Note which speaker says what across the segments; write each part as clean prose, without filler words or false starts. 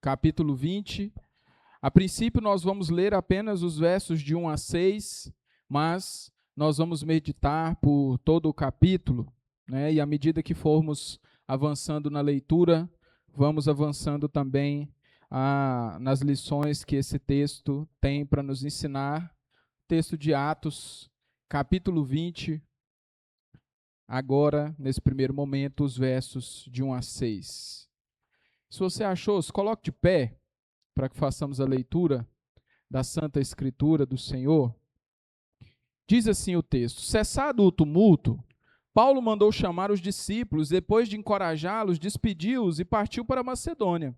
Speaker 1: capítulo 20. A princípio, nós vamos ler apenas os versos de 1 a 6, mas nós vamos meditar por todo o capítulo, né? E à medida que formos avançando na leitura, vamos avançando também nas lições que esse texto tem para nos ensinar. Texto de Atos, capítulo 20, agora, nesse primeiro momento, os versos de 1 a 6. Se você achou, se coloque de pé para que façamos a leitura da Santa Escritura do Senhor. Diz assim o texto: cessado o tumulto, Paulo mandou chamar os discípulos, depois de encorajá-los, despediu-os e partiu para Macedônia.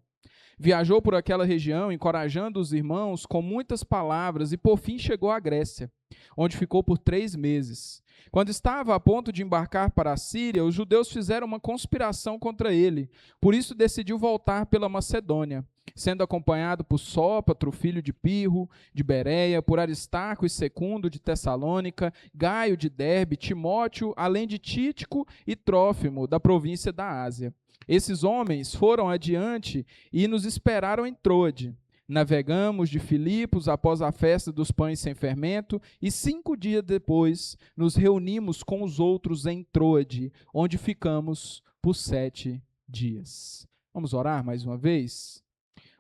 Speaker 1: Viajou por aquela região, encorajando os irmãos com muitas palavras, e por fim chegou à Grécia, onde ficou por 3 meses. Quando estava a ponto de embarcar para a Síria, os judeus fizeram uma conspiração contra ele. Por isso decidiu voltar pela Macedônia, sendo acompanhado por Sópatro, filho de Pirro, de Bereia, por Aristarco e Secundo, de Tessalônica, Gaio, de Derbe, Timóteo, além de Títico e Trófimo, da província da Ásia. Esses homens foram adiante e nos esperaram em Troade. Navegamos de Filipos após a festa dos pães sem fermento e 5 dias depois nos reunimos com os outros em Troade, onde ficamos por 7 dias. Vamos orar mais uma vez?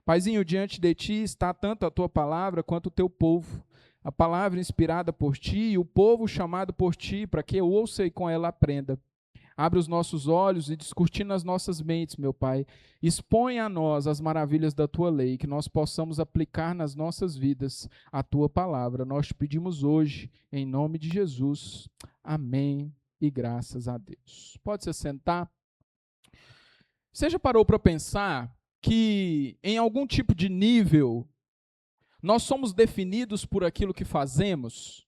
Speaker 1: Paizinho, diante de ti está tanto a tua palavra quanto o teu povo. A palavra inspirada por ti e o povo chamado por ti, para que eu ouça e com ela aprenda. Abre os nossos olhos e descortina as nossas mentes, meu Pai. Expõe a nós as maravilhas da Tua lei, que nós possamos aplicar nas nossas vidas a Tua palavra. Nós te pedimos hoje, em nome de Jesus. Amém e graças a Deus. Pode se sentar. Você já parou para pensar que em algum tipo de nível nós somos definidos por aquilo que fazemos?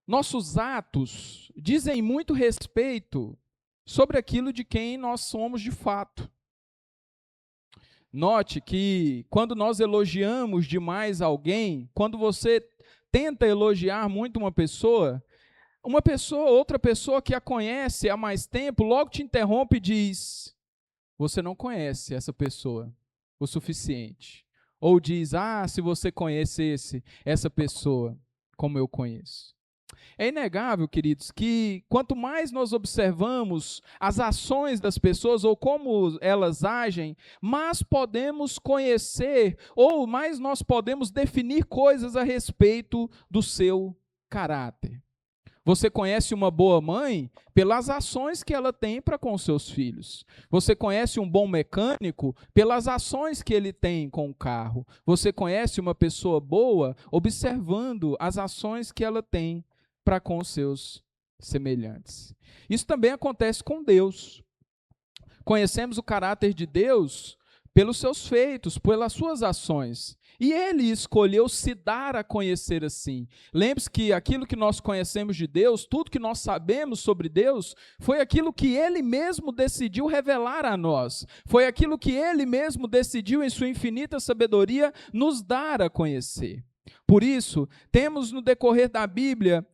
Speaker 1: Nossos atos dizem muito respeito sobre aquilo de quem nós somos de fato. Note que quando nós elogiamos demais alguém, quando você tenta elogiar muito outra pessoa que a conhece há mais tempo, logo te interrompe e diz: você não conhece essa pessoa o suficiente. Ou diz: se você conhecesse essa pessoa como eu conheço. É inegável, queridos, que quanto mais nós observamos as ações das pessoas ou como elas agem, mais podemos conhecer ou mais nós podemos definir coisas a respeito do seu caráter. Você conhece uma boa mãe pelas ações que ela tem para com seus filhos. Você conhece um bom mecânico pelas ações que ele tem com o carro. Você conhece uma pessoa boa observando as ações que ela tem para com os seus semelhantes. Isso também acontece com Deus. Conhecemos o caráter de Deus pelos seus feitos, pelas suas ações. E Ele escolheu se dar a conhecer assim. Lembre-se que aquilo que nós conhecemos de Deus, tudo que nós sabemos sobre Deus, foi aquilo que Ele mesmo decidiu revelar a nós. Foi aquilo que Ele mesmo decidiu, em sua infinita sabedoria, nos dar a conhecer. Por isso, temos no decorrer da Bíblia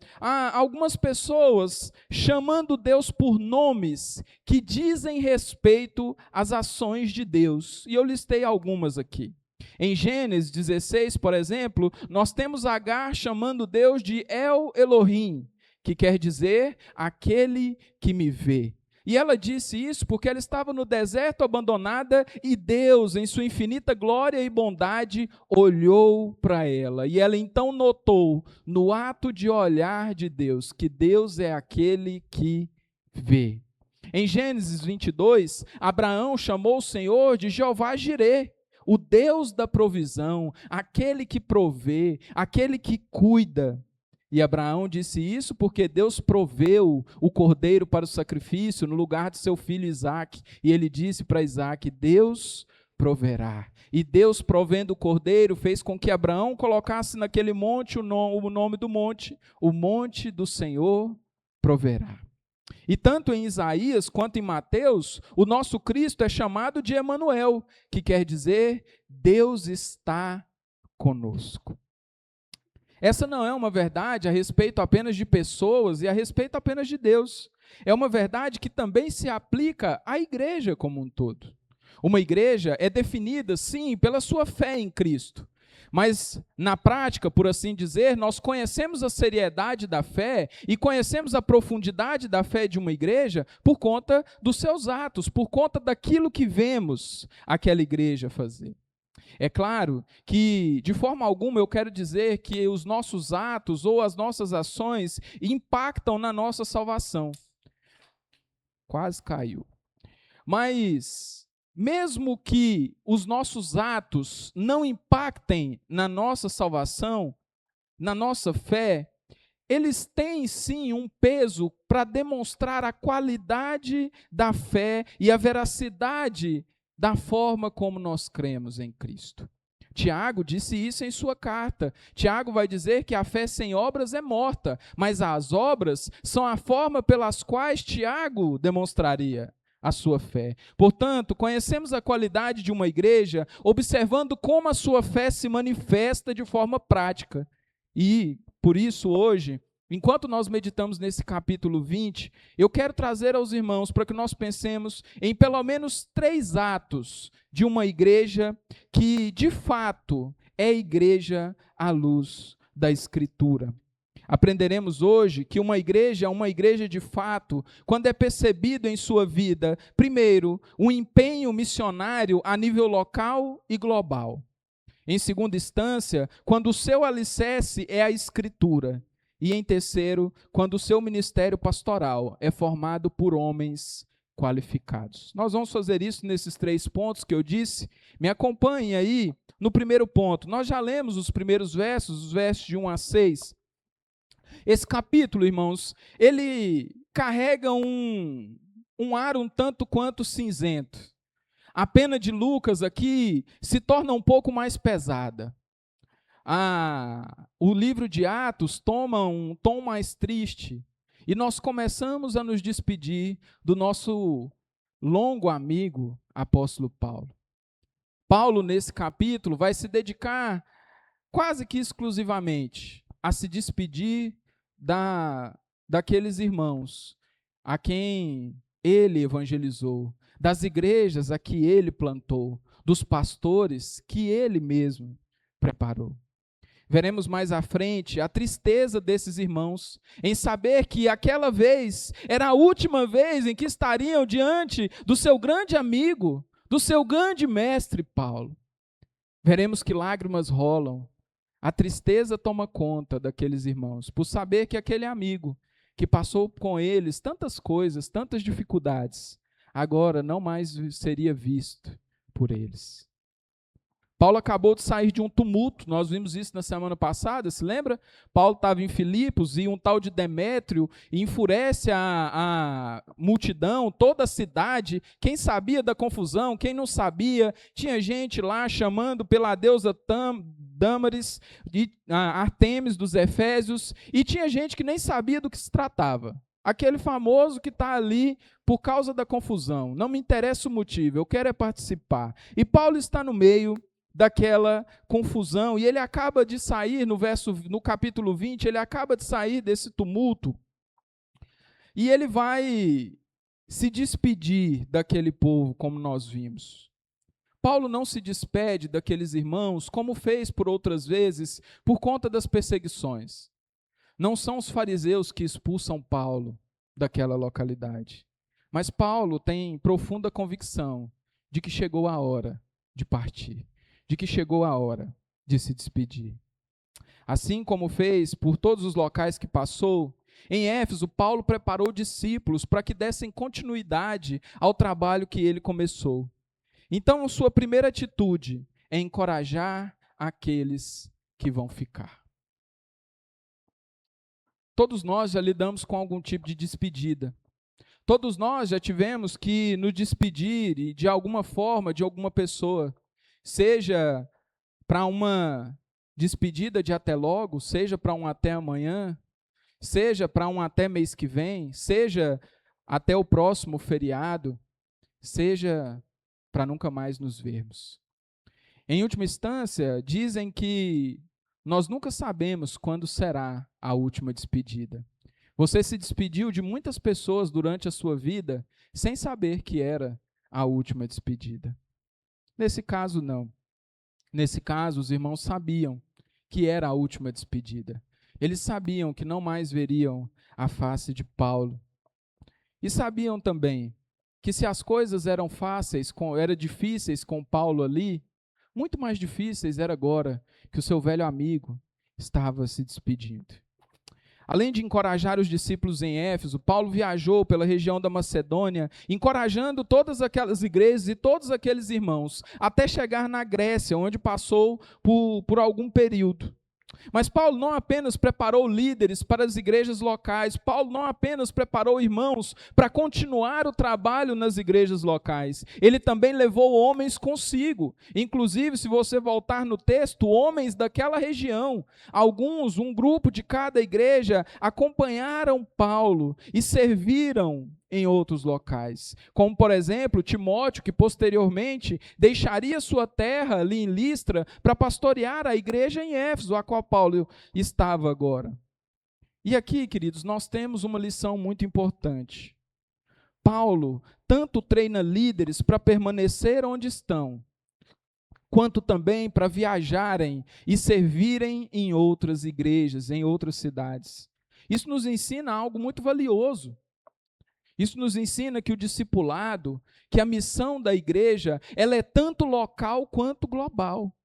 Speaker 1: algumas pessoas chamando Deus por nomes que dizem respeito às ações de Deus. E eu listei algumas aqui. Em Gênesis 16, por exemplo, nós temos Agar chamando Deus de El Elohim, que quer dizer aquele que me vê. E ela disse isso porque ela estava no deserto abandonada e Deus, em sua infinita glória e bondade, olhou para ela. E ela então notou, no ato de olhar de Deus, que Deus é aquele que vê. Em Gênesis 22, Abraão chamou o Senhor de Jeová Jirê, o Deus da provisão, aquele que provê, aquele que cuida. E Abraão disse isso porque Deus proveu o cordeiro para o sacrifício no lugar de seu filho Isaque. E ele disse para Isaque: Deus proverá. E Deus, provendo o cordeiro, fez com que Abraão colocasse naquele monte o nome do monte: o monte do Senhor proverá. E tanto em Isaías quanto em Mateus, o nosso Cristo é chamado de Emanuel, que quer dizer Deus está conosco. Essa não é uma verdade a respeito apenas de pessoas e a respeito apenas de Deus. É uma verdade que também se aplica à igreja como um todo. Uma igreja é definida, sim, pela sua fé em Cristo. Mas, na prática, por assim dizer, nós conhecemos a seriedade da fé e conhecemos a profundidade da fé de uma igreja por conta dos seus atos, por conta daquilo que vemos aquela igreja fazer. É claro que, de forma alguma, eu quero dizer que os nossos atos ou as nossas ações impactam na nossa salvação. Quase caiu. Mas, mesmo que os nossos atos não impactem na nossa salvação, na nossa fé, eles têm sim um peso para demonstrar a qualidade da fé e a veracidade da forma como nós cremos em Cristo. Tiago disse isso em sua carta. Tiago vai dizer que a fé sem obras é morta, mas as obras são a forma pelas quais Tiago demonstraria a sua fé. Portanto, conhecemos a qualidade de uma igreja observando como a sua fé se manifesta de forma prática. E, por isso, hoje, enquanto nós meditamos nesse capítulo 20, eu quero trazer aos irmãos para que nós pensemos em pelo menos 3 atos de uma igreja que, de fato, é igreja à luz da Escritura. Aprenderemos hoje que uma igreja é uma igreja de fato quando é percebido em sua vida, primeiro, um empenho missionário a nível local e global. Em segunda instância, quando o seu alicerce é a Escritura. E em terceiro, quando o seu ministério pastoral é formado por homens qualificados. Nós vamos fazer isso nesses 3 pontos que eu disse. Me acompanhe aí no primeiro ponto. Nós já lemos os primeiros versos, os versos de 1 a 6. Esse capítulo, irmãos, ele carrega um ar um tanto quanto cinzento. A pena de Lucas aqui se torna um pouco mais pesada. O livro de Atos toma um tom mais triste. E nós começamos a nos despedir do nosso longo amigo, apóstolo Paulo. Paulo, nesse capítulo, vai se dedicar quase que exclusivamente a se despedir daqueles irmãos a quem ele evangelizou, das igrejas a que ele plantou, dos pastores que ele mesmo preparou. Veremos mais à frente a tristeza desses irmãos em saber que aquela vez era a última vez em que estariam diante do seu grande amigo, do seu grande mestre Paulo. Veremos que lágrimas rolam. A tristeza toma conta daqueles irmãos, por saber que aquele amigo que passou com eles tantas coisas, tantas dificuldades, agora não mais seria visto por eles. Paulo acabou de sair de um tumulto, nós vimos isso na semana passada, se lembra? Paulo estava em Filipos e um tal de Demétrio enfurece a multidão, toda a cidade. Quem sabia da confusão, quem não sabia, tinha gente lá chamando pela deusa Dâmaris, Artemis dos Efésios, e tinha gente que nem sabia do que se tratava. Aquele famoso que está ali por causa da confusão. Não me interessa o motivo, eu quero é participar. E Paulo está no meio daquela confusão, e ele acaba de sair, no capítulo 20, ele acaba de sair desse tumulto, e ele vai se despedir daquele povo, como nós vimos. Paulo não se despede daqueles irmãos, como fez por outras vezes, por conta das perseguições. Não são os fariseus que expulsam Paulo daquela localidade, mas Paulo tem profunda convicção de que chegou a hora de partir, de que chegou a hora de se despedir. Assim como fez por todos os locais que passou, em Éfeso, Paulo preparou discípulos para que dessem continuidade ao trabalho que ele começou. Então, sua primeira atitude é encorajar aqueles que vão ficar. Todos nós já lidamos com algum tipo de despedida. Todos nós já tivemos que nos despedir de alguma forma de alguma pessoa, seja para uma despedida de até logo, seja para um até amanhã, seja para um até mês que vem, seja até o próximo feriado, seja para nunca mais nos vermos. Em última instância, dizem que nós nunca sabemos quando será a última despedida. Você se despediu de muitas pessoas durante a sua vida sem saber que era a última despedida. Nesse caso, não. Nesse caso, os irmãos sabiam que era a última despedida. Eles sabiam que não mais veriam a face de Paulo. E sabiam também que se as coisas eram difíceis com Paulo ali, muito mais difíceis era agora que o seu velho amigo estava se despedindo. Além de encorajar os discípulos em Éfeso, Paulo viajou pela região da Macedônia, encorajando todas aquelas igrejas e todos aqueles irmãos, até chegar na Grécia, onde passou por algum período. Mas Paulo não apenas preparou líderes para as igrejas locais, Paulo não apenas preparou irmãos para continuar o trabalho nas igrejas locais, ele também levou homens consigo. Inclusive, se você voltar no texto, homens daquela região, um grupo de cada igreja, acompanharam Paulo e serviram em outros locais, como por exemplo Timóteo, que posteriormente deixaria sua terra ali em Listra para pastorear a igreja em Éfeso, a qual Paulo estava agora. E aqui, queridos, nós temos uma lição muito importante. Paulo tanto treina líderes para permanecer onde estão, quanto também para viajarem e servirem em outras igrejas, em outras cidades. Isso nos ensina algo muito valioso. Isso nos ensina que o discipulado, que a missão da igreja, ela é tanto local quanto global.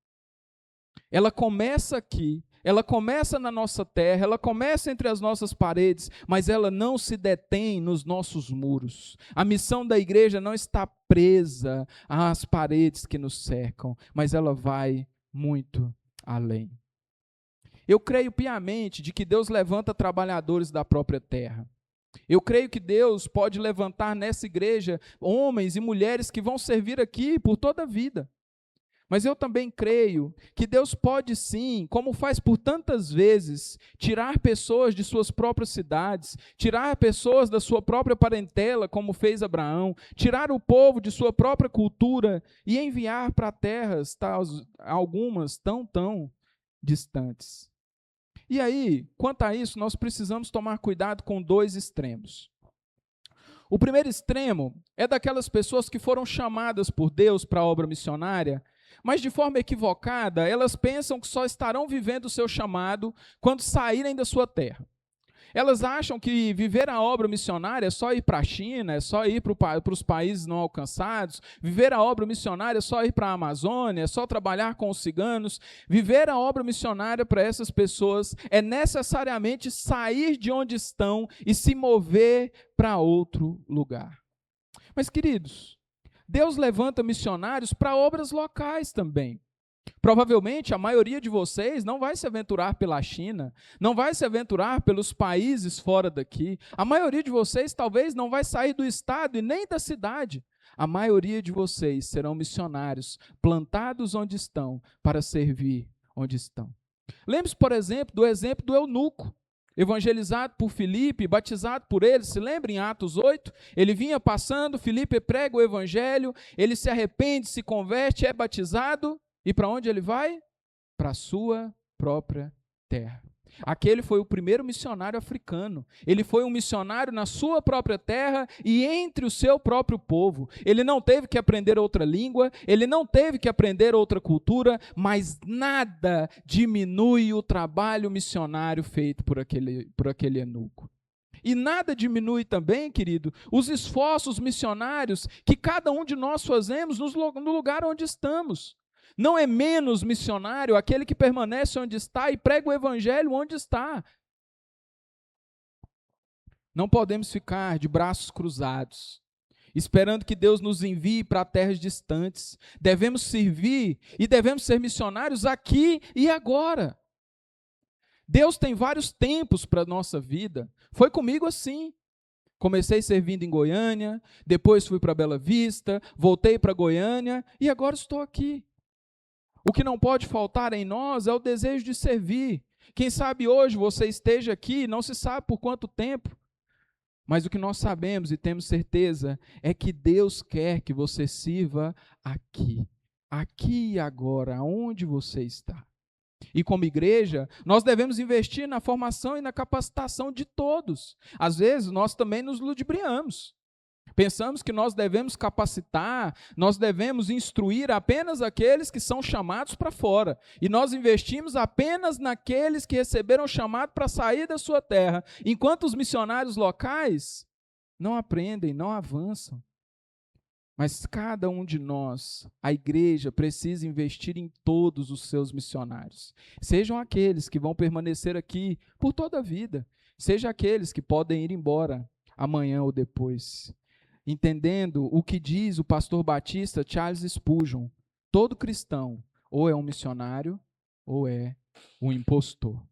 Speaker 1: Ela começa aqui, ela começa na nossa terra, ela começa entre as nossas paredes, mas ela não se detém nos nossos muros. A missão da igreja não está presa às paredes que nos cercam, mas ela vai muito além. Eu creio piamente de que Deus levanta trabalhadores da própria terra. Eu creio que Deus pode levantar nessa igreja homens e mulheres que vão servir aqui por toda a vida. Mas eu também creio que Deus pode sim, como faz por tantas vezes, tirar pessoas de suas próprias cidades, tirar pessoas da sua própria parentela, como fez Abraão, tirar o povo de sua própria cultura e enviar para terras, algumas tão distantes. E aí, quanto a isso, nós precisamos tomar cuidado com dois extremos. O primeiro extremo é daquelas pessoas que foram chamadas por Deus para a obra missionária, mas de forma equivocada, elas pensam que só estarão vivendo o seu chamado quando saírem da sua terra. Elas acham que viver a obra missionária é só ir para a China, é só ir para os países não alcançados, viver a obra missionária é só ir para a Amazônia, é só trabalhar com os ciganos. Viver a obra missionária para essas pessoas é necessariamente sair de onde estão e se mover para outro lugar. Mas, queridos, Deus levanta missionários para obras locais também. Provavelmente a maioria de vocês não vai se aventurar pela China, não vai se aventurar pelos países fora daqui. A maioria de vocês talvez não vai sair do estado e nem da cidade. A maioria de vocês serão missionários, plantados onde estão, para servir onde estão. Lembre-se, por exemplo, do eunuco, evangelizado por Filipe, batizado por ele. Se lembra em Atos 8? Ele vinha passando, Filipe prega o evangelho, ele se arrepende, se converte, é batizado. E para onde ele vai? Para a sua própria terra. Aquele foi o primeiro missionário africano. Ele foi um missionário na sua própria terra e entre o seu próprio povo. Ele não teve que aprender outra língua, ele não teve que aprender outra cultura, mas nada diminui o trabalho missionário feito por aquele eunuco. E nada diminui também, querido, os esforços missionários que cada um de nós fazemos no lugar onde estamos. Não é menos missionário aquele que permanece onde está e prega o evangelho onde está. Não podemos ficar de braços cruzados, esperando que Deus nos envie para terras distantes. Devemos servir e devemos ser missionários aqui e agora. Deus tem vários tempos para a nossa vida. Foi comigo assim. Comecei servindo em Goiânia, depois fui para Bela Vista, voltei para Goiânia e agora estou aqui. O que não pode faltar em nós é o desejo de servir. Quem sabe hoje você esteja aqui, não se sabe por quanto tempo, mas o que nós sabemos e temos certeza é que Deus quer que você sirva aqui e agora, onde você está. E como igreja, nós devemos investir na formação e na capacitação de todos. Às vezes, nós também nos ludibriamos. Pensamos que nós devemos capacitar, nós devemos instruir apenas aqueles que são chamados para fora. E nós investimos apenas naqueles que receberam o chamado para sair da sua terra, enquanto os missionários locais não aprendem, não avançam. Mas cada um de nós, a igreja, precisa investir em todos os seus missionários. Sejam aqueles que vão permanecer aqui por toda a vida, sejam aqueles que podem ir embora amanhã ou depois. Entendendo o que diz o pastor batista Charles Spurgeon, todo cristão ou é um missionário ou é um impostor.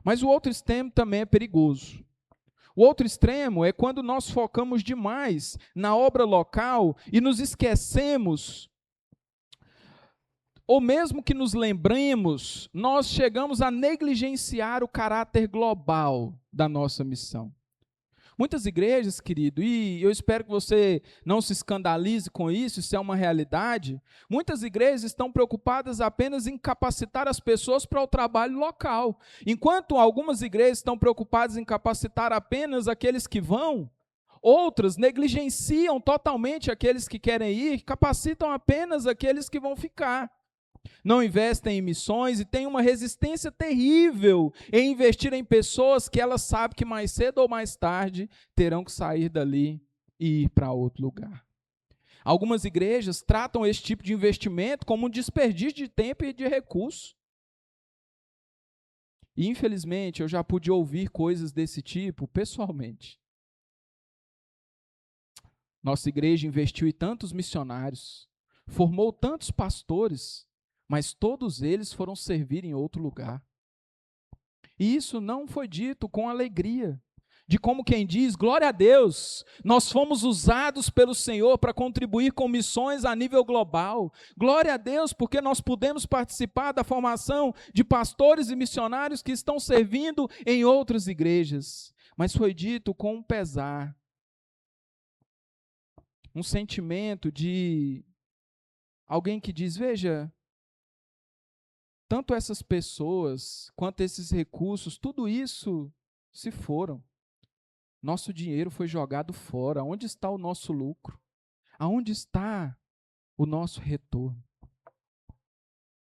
Speaker 1: Mas o outro extremo também é perigoso. O outro extremo é quando nós focamos demais na obra local e nos esquecemos, ou mesmo que nos lembremos, nós chegamos a negligenciar o caráter global da nossa missão. Muitas igrejas, querido, e eu espero que você não se escandalize com isso, isso é uma realidade. Muitas igrejas estão preocupadas apenas em capacitar as pessoas para o trabalho local. Enquanto algumas igrejas estão preocupadas em capacitar apenas aqueles que vão, outras negligenciam totalmente aqueles que querem ir, capacitam apenas aqueles que vão ficar. Não investem em missões e têm uma resistência terrível em investir em pessoas que elas sabem que mais cedo ou mais tarde terão que sair dali e ir para outro lugar. Algumas igrejas tratam esse tipo de investimento como um desperdício de tempo e de recurso. E, infelizmente, eu já pude ouvir coisas desse tipo pessoalmente. Nossa igreja investiu em tantos missionários, formou tantos pastores, mas todos eles foram servir em outro lugar. E isso não foi dito com alegria, de como quem diz, glória a Deus, nós fomos usados pelo Senhor para contribuir com missões a nível global. Glória a Deus, porque nós pudemos participar da formação de pastores e missionários que estão servindo em outras igrejas. Mas foi dito com um pesar, um sentimento de alguém que diz, veja, tanto essas pessoas, quanto esses recursos, tudo isso se foram. Nosso dinheiro foi jogado fora. Onde está o nosso lucro? Aonde está o nosso retorno?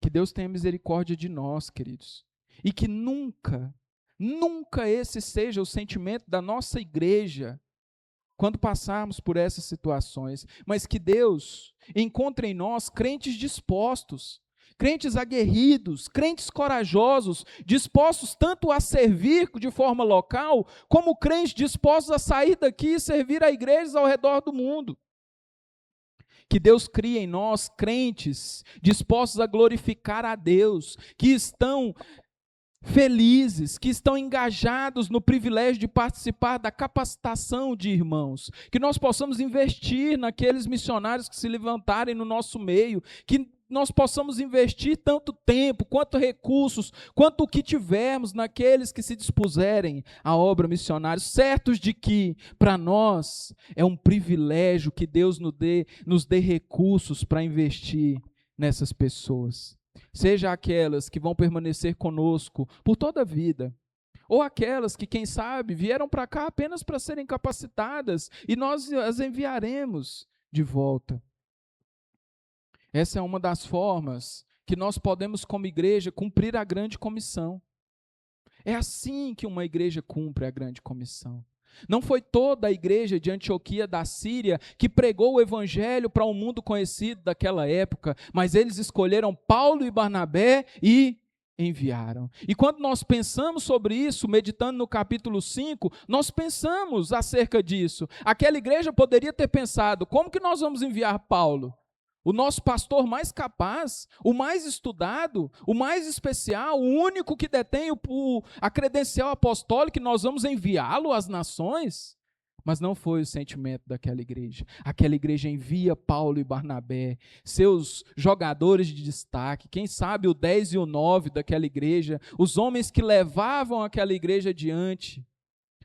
Speaker 1: Que Deus tenha misericórdia de nós, queridos. E que nunca, nunca esse seja o sentimento da nossa igreja quando passarmos por essas situações. Mas que Deus encontre em nós crentes dispostos, crentes aguerridos, crentes corajosos, dispostos tanto a servir de forma local, como crentes dispostos a sair daqui e servir a igrejas ao redor do mundo. Que Deus crie em nós crentes dispostos a glorificar a Deus, que estão felizes, que estão engajados no privilégio de participar da capacitação de irmãos, que nós possamos investir naqueles missionários que se levantarem no nosso meio, que nós possamos investir tanto tempo, quanto recursos, quanto o que tivermos naqueles que se dispuserem à obra missionária, certos de que, para nós, é um privilégio que Deus nos dê recursos para investir nessas pessoas. Seja aquelas que vão permanecer conosco por toda a vida, ou aquelas que, quem sabe, vieram para cá apenas para serem capacitadas, e nós as enviaremos de volta. Essa é uma das formas que nós podemos, como igreja, cumprir a grande comissão. É assim que uma igreja cumpre a grande comissão. Não foi toda a igreja de Antioquia da Síria que pregou o evangelho para um mundo conhecido daquela época, mas eles escolheram Paulo e Barnabé e enviaram. E quando nós pensamos sobre isso, meditando no capítulo 5, nós pensamos acerca disso. Aquela igreja poderia ter pensado, como que nós vamos enviar Paulo? O nosso pastor mais capaz, o mais estudado, o mais especial, o único que detém a credencial apostólica, que nós vamos enviá-lo às nações? Mas não foi o sentimento daquela igreja. Aquela igreja envia Paulo e Barnabé, seus jogadores de destaque, quem sabe o 10 e o 9 daquela igreja, os homens que levavam aquela igreja adiante.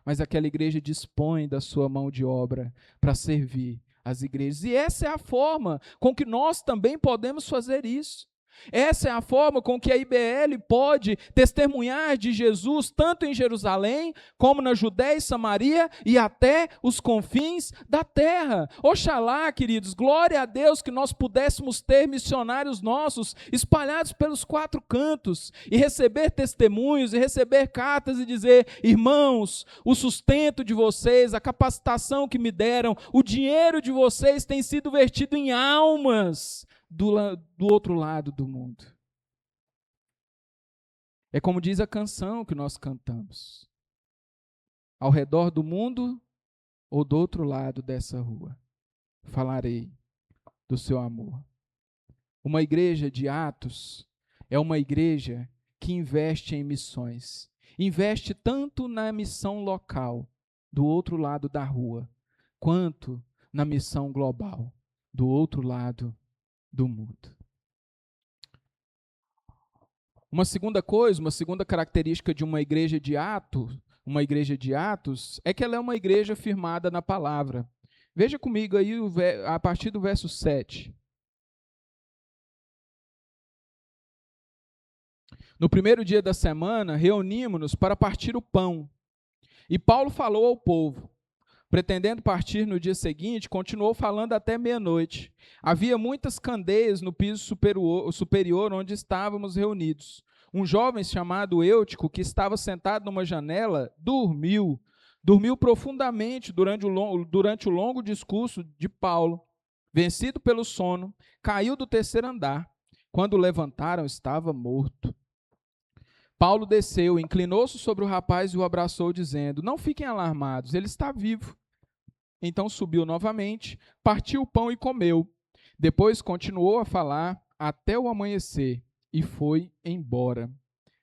Speaker 1: Mas aquela igreja dispõe da sua mão de obra para servir as igrejas. E essa é a forma com que nós também podemos fazer isso. Essa é a forma com que a IBL pode testemunhar de Jesus, tanto em Jerusalém, como na Judéia e Samaria, e até os confins da terra. Oxalá, queridos, glória a Deus que nós pudéssemos ter missionários nossos espalhados pelos 4 cantos, e receber testemunhos, e receber cartas, e dizer: irmãos, o sustento de vocês, a capacitação que me deram, o dinheiro de vocês tem sido vertido em almas do outro lado do mundo. É como diz a canção que nós cantamos: ao redor do mundo ou do outro lado dessa rua, falarei do seu amor. Uma igreja de Atos é uma igreja que investe em missões. Investe tanto na missão local, do outro lado da rua, quanto na missão global, do outro lado do mundo. Uma segunda característica de uma igreja de Atos, é que ela é uma igreja firmada na palavra. Veja comigo aí a partir do verso 7. No primeiro dia da semana, reunimos-nos para partir o pão. E Paulo falou ao povo. Pretendendo partir no dia seguinte, continuou falando até meia-noite. Havia muitas candeias no piso superior onde estávamos reunidos. Um jovem chamado Eutico, que estava sentado numa janela, dormiu profundamente durante o longo discurso de Paulo. Vencido pelo sono, caiu do 3º andar. Quando levantaram, estava morto. Paulo desceu, inclinou-se sobre o rapaz e o abraçou, dizendo: não fiquem alarmados, ele está vivo. Então subiu novamente, partiu o pão e comeu. Depois continuou a falar até o amanhecer e foi embora.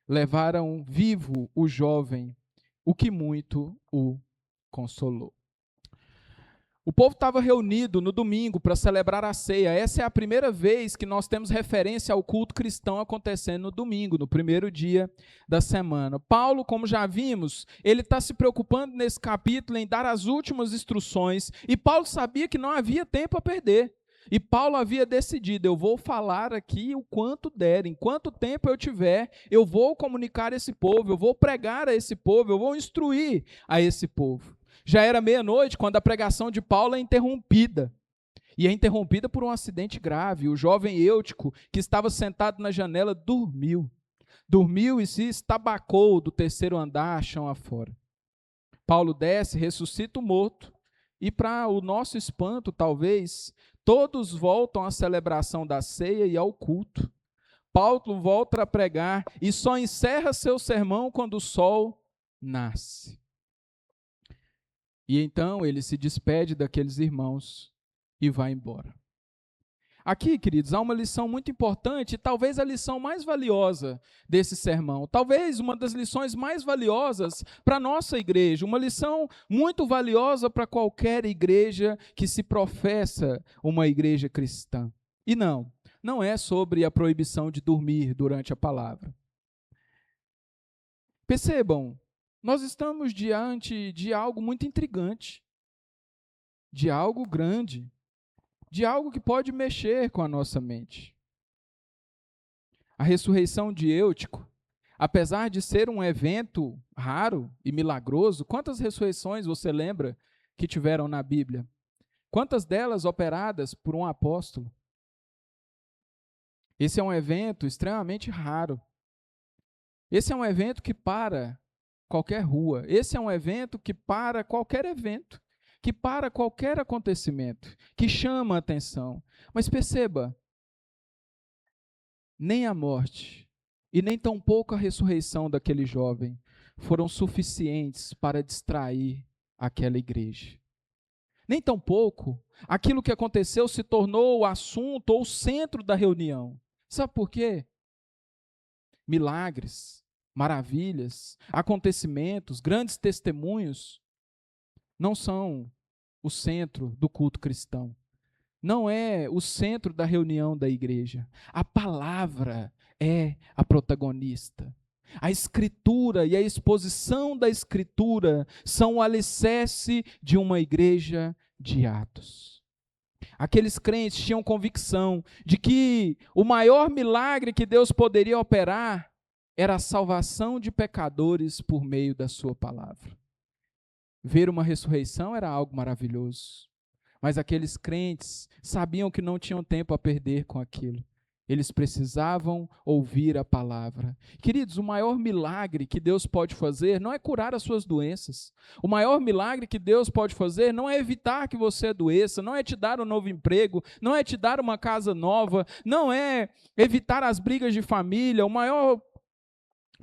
Speaker 1: Levaram vivo o jovem, o que muito o consolou. O povo estava reunido no domingo para celebrar a ceia. Essa é a primeira vez que nós temos referência ao culto cristão acontecendo no domingo, no primeiro dia da semana. Paulo, como já vimos, ele está se preocupando nesse capítulo em dar as últimas instruções, e Paulo sabia que não havia tempo a perder. E Paulo havia decidido: eu vou falar aqui o quanto der, enquanto tempo eu tiver, eu vou comunicar a esse povo, eu vou pregar a esse povo, eu vou instruir a esse povo. Já era meia-noite quando a pregação de Paulo é interrompida. E é interrompida por um acidente grave. O jovem Eutico, que estava sentado na janela, dormiu. Dormiu e se estabacou do 3º andar, chão afora. Paulo desce, ressuscita o morto. E para o nosso espanto, talvez, todos voltam à celebração da ceia e ao culto. Paulo volta a pregar e só encerra seu sermão quando o sol nasce. E então ele se despede daqueles irmãos e vai embora. Aqui, queridos, há uma lição muito importante, talvez a lição mais valiosa desse sermão, talvez uma das lições mais valiosas para a nossa igreja, uma lição muito valiosa para qualquer igreja que se professa uma igreja cristã. E não é sobre a proibição de dormir durante a palavra. Percebam, nós estamos diante de algo muito intrigante, de algo grande, de algo que pode mexer com a nossa mente. A ressurreição de Eutico, apesar de ser um evento raro e milagroso, quantas ressurreições você lembra que tiveram na Bíblia? Quantas delas operadas por um apóstolo? Esse é um evento extremamente raro. Esse é um evento que para qualquer rua. Esse é um evento que para qualquer evento, que para qualquer acontecimento, que chama a atenção. Mas perceba, nem a morte e nem tampouco a ressurreição daquele jovem foram suficientes para distrair aquela igreja. Nem tampouco aquilo que aconteceu se tornou o assunto ou o centro da reunião. Sabe por quê? Milagres, maravilhas, acontecimentos, grandes testemunhos não são o centro do culto cristão. Não é o centro da reunião da igreja. A palavra é a protagonista. A Escritura e a exposição da Escritura são o alicerce de uma igreja de Atos. Aqueles crentes tinham convicção de que o maior milagre que Deus poderia operar era a salvação de pecadores por meio da sua palavra. Ver uma ressurreição era algo maravilhoso, mas aqueles crentes sabiam que não tinham tempo a perder com aquilo. Eles precisavam ouvir a palavra. Queridos, o maior milagre que Deus pode fazer não é curar as suas doenças. O maior milagre que Deus pode fazer não é evitar que você adoeça, não é te dar um novo emprego, não é te dar uma casa nova, não é evitar as brigas de família. O maior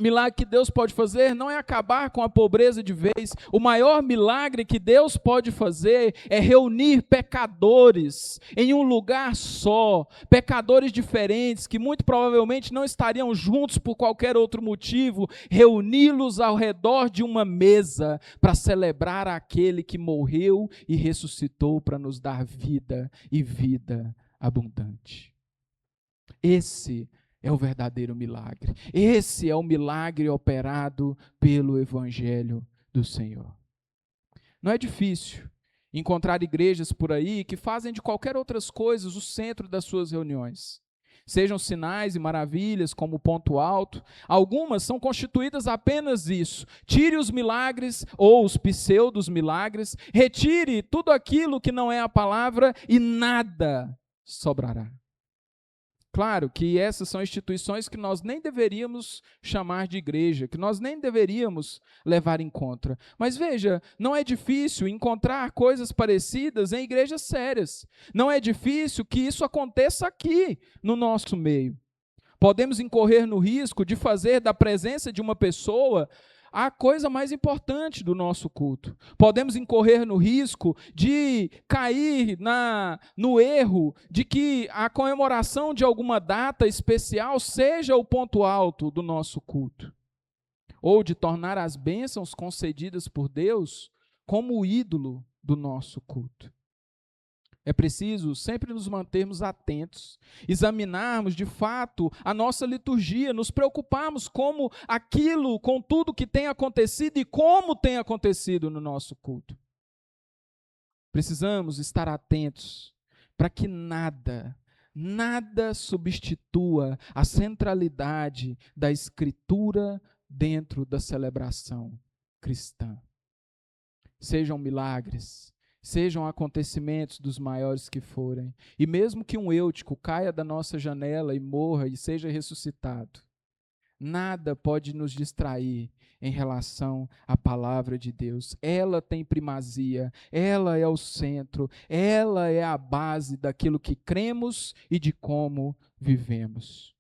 Speaker 1: milagre que Deus pode fazer não é acabar com a pobreza de vez. O maior milagre que Deus pode fazer é reunir pecadores em um lugar só, pecadores diferentes que muito provavelmente não estariam juntos por qualquer outro motivo, reuni-los ao redor de uma mesa para celebrar aquele que morreu e ressuscitou para nos dar vida e vida abundante. Esse é o verdadeiro milagre. Esse é o milagre operado pelo Evangelho do Senhor. Não é difícil encontrar igrejas por aí que fazem de qualquer outras coisas o centro das suas reuniões. Sejam sinais e maravilhas como ponto alto. Algumas são constituídas apenas disso. Tire os milagres ou os pseudos milagres, retire tudo aquilo que não é a palavra e nada sobrará. Claro que essas são instituições que nós nem deveríamos chamar de igreja, que nós nem deveríamos levar em conta. Mas veja, não é difícil encontrar coisas parecidas em igrejas sérias. Não é difícil que isso aconteça aqui no nosso meio. Podemos incorrer no risco de fazer da presença de uma pessoa a coisa mais importante do nosso culto. Podemos incorrer no risco de cair no erro de que a comemoração de alguma data especial seja o ponto alto do nosso culto. Ou de tornar as bênçãos concedidas por Deus como o ídolo do nosso culto. É preciso sempre nos mantermos atentos, examinarmos de fato a nossa liturgia, nos preocuparmos com tudo que tem acontecido e como tem acontecido no nosso culto. Precisamos estar atentos para que nada substitua a centralidade da Escritura dentro da celebração cristã. Sejam milagres, sejam acontecimentos dos maiores que forem, e mesmo que um eutico caia da nossa janela e morra e seja ressuscitado, nada pode nos distrair em relação à palavra de Deus. Ela tem primazia, ela é o centro, ela é a base daquilo que cremos e de como vivemos.